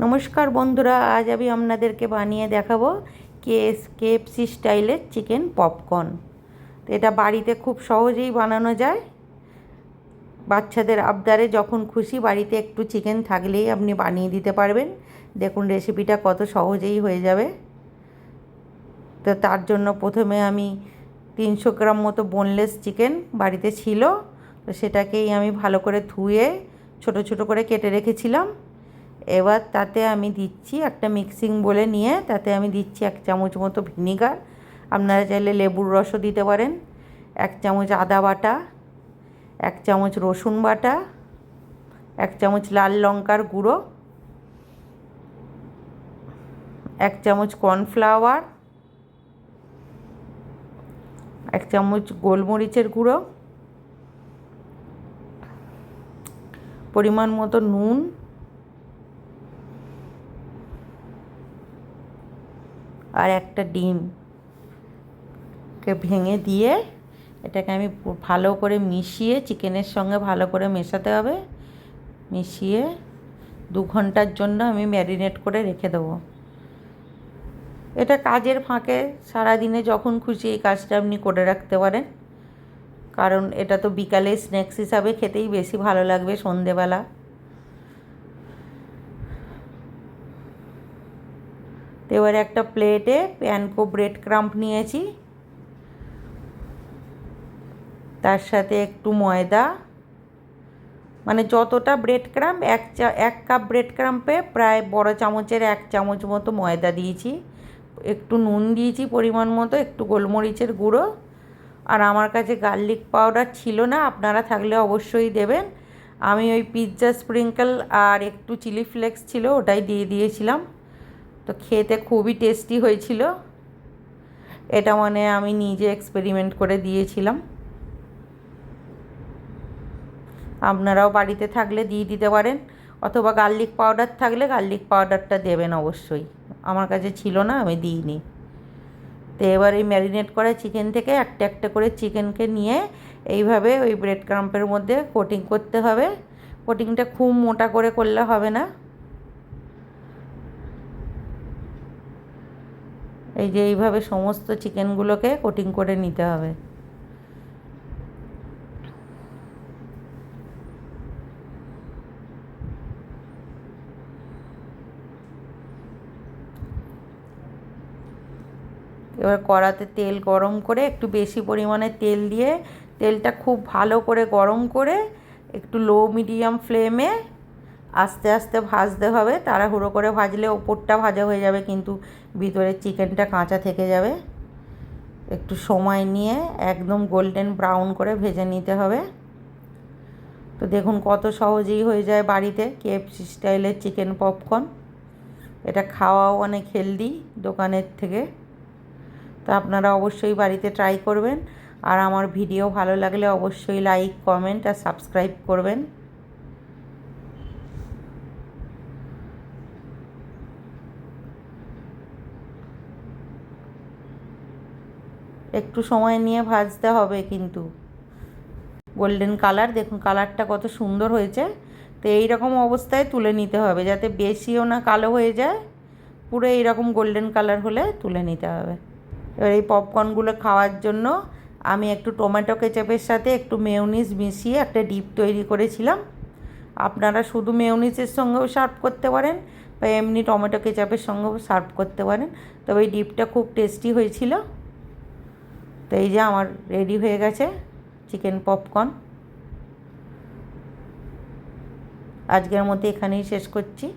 নমস্কার বন্ধুরা, আজ আমি আপনাদেরকে বানিয়ে দেখাবো কেএফসি স্টাইলের চিকেন পপকর্ন। তো এটা বাড়িতে খুব সহজেই বানানো যায়। বাচ্চাদের আবদারে যখন খুশি বাড়িতে একটু চিকেন থাকলেই আপনি বানিয়ে দিতে পারবেন। দেখুন রেসিপিটা কত সহজেই হয়ে যাবে। তো তার জন্য প্রথমে আমি 300 গ্রাম মতো বোনলেস চিকেন বাড়িতে ছিল, তো সেটাকেই আমি ভালো করে ধুয়ে ছোট ছোট করে কেটে রেখেছিলাম। এবার তাতে আমি দিচ্ছি একটা মিক্সিং বোলে নিয়ে, তাতে আমি দিচ্ছি 1 চামচ মতো ভিনিগার। আপনারা চাইলে লেবুর রসও দিতে পারেন। 1 চামচ আদা বাটা, 1 চামচ রসুন বাটা, 1 চামচ লাল লঙ্কার গুঁড়ো, 1 চামচ কর্নফ্লাওয়ার, 1 চামচ গোলমরিচের গুঁড়ো, পরিমাণ মতো নুন, আর একটা ডিমকে ভেঙে দিয়ে এটাকে আমি ভালো করে মিশিয়ে চিকেনের সঙ্গে ভালো করে মেশাতে হবে। মিশিয়ে 2 ঘন্টার জন্য আমি ম্যারিনেট করে রেখে দেবো। এটা কাজের ফাঁকে সারাদিনে যখন খুশি এই কাজটা আপনি করে রাখতে পারেন, কারণ এটা তো বিকালে স্ন্যাক্স হিসাবে খেতেই বেশি ভালো লাগবে সন্ধেবেলা। তো এবারে একটা প্লেটে প্যানকো ব্রেড ক্রাম্প নিয়েছি, তার সাথে একটু ময়দা, মানে যতটা ব্রেড ক্রাম্প 1 কাপ ব্রেড ক্রাম্পে প্রায় বড় চামচের 1 চামচ মতো ময়দা দিয়েছি, একটু নুন দিয়েছি পরিমাণ মতো, একটু গোলমরিচের গুঁড়ো, আর আমার কাছে গার্লিক পাউডার ছিল না, আপনারা থাকলে অবশ্যই দেবেন। আমি ওই পিৎজা স্প্রিঙ্কল আর একটু চিলি ফ্লেক্স ছিল ওটাই দিয়ে দিয়েছিলাম। তো খেতে খুবই টেস্টি হয়েছিল। এটা মানে আমি নিজে এক্সপেরিমেন্ট করে দিয়েছিলাম। আপনারাও বাড়িতে থাকলে দিয়ে দিতে পারেন, অথবা গার্লিক পাউডার থাকলে গার্লিক পাউডারটা দেবেন অবশ্যই। আমার কাছে ছিল না, আমি দিইনি। তো এবার এই ম্যারিনেট করা চিকেন থেকে একটা একটা করে চিকেনকে নিয়ে এইভাবে ওই ব্রেড ক্রাম্পের মধ্যে কোটিং করতে হবে। কোটিংটা খুব মোটা করে করলে হবে না। এই যে এইভাবে সমস্ত চিকেনগুলোকে কোটিং করে নিতে হবে। এবার কড়াতে তেল গরম করে একটু বেশি পরিমাণে তেল দিয়ে তেলটা খুব ভালো করে গরম করে একটু লো মিডিয়াম ফ্লেমে আস্তে আস্তে ভাজতে হবে। তাড়াহুড়ো করে ভাজলে ওপরটা ভাজা হয়ে যাবে কিন্তু ভিতরের চিকেনটা কাঁচা থেকে যাবে। একটু সময় নিয়ে একদম গোল্ডেন ব্রাউন করে ভেজে নিতে হবে। তো দেখুন কত সহজেই হয়ে যায় বাড়িতে কেএফসি স্টাইলের চিকেন পপকর্ন। এটা খাওয়াও অনেক হেলদি দোকানের থেকে। তো আপনারা অবশ্যই বাড়িতে ট্রাই করবেন, আর আমার ভিডিও ভালো লাগলে অবশ্যই লাইক, কমেন্ট আর সাবস্ক্রাইব করবেন। একটু সময় নিয়ে ভাজতে হবে কিন্তু। গোল্ডেন কালার, দেখুন কালারটা কত সুন্দর হয়েছে। তো এই রকম অবস্থায় তুলে নিতে হবে, যাতে বেশিও না কালো হয়ে যায়, পুরো এইরকম গোল্ডেন কালার হলে তুলে নিতে হবে। এবার এই পপকর্নগুলো খাওয়ার জন্য আমি একটু টমেটো কেচাপের সাথে একটু মেয়োনিজ মিশিয়ে একটা ডিপ তৈরি করেছিলাম। আপনারা শুধু মেয়োনিজের সঙ্গেও সার্ভ করতে পারেন বা এমনি টমেটো কেচাপের সঙ্গেও সার্ভ করতে পারেন, তবে এই ডিপটা খুব টেস্টি হয়েছিল। তো এই যে আমার রেডি হয়ে গেছে চিকেন পপকর্ন। আজকের মতো এখানেই শেষ করছি।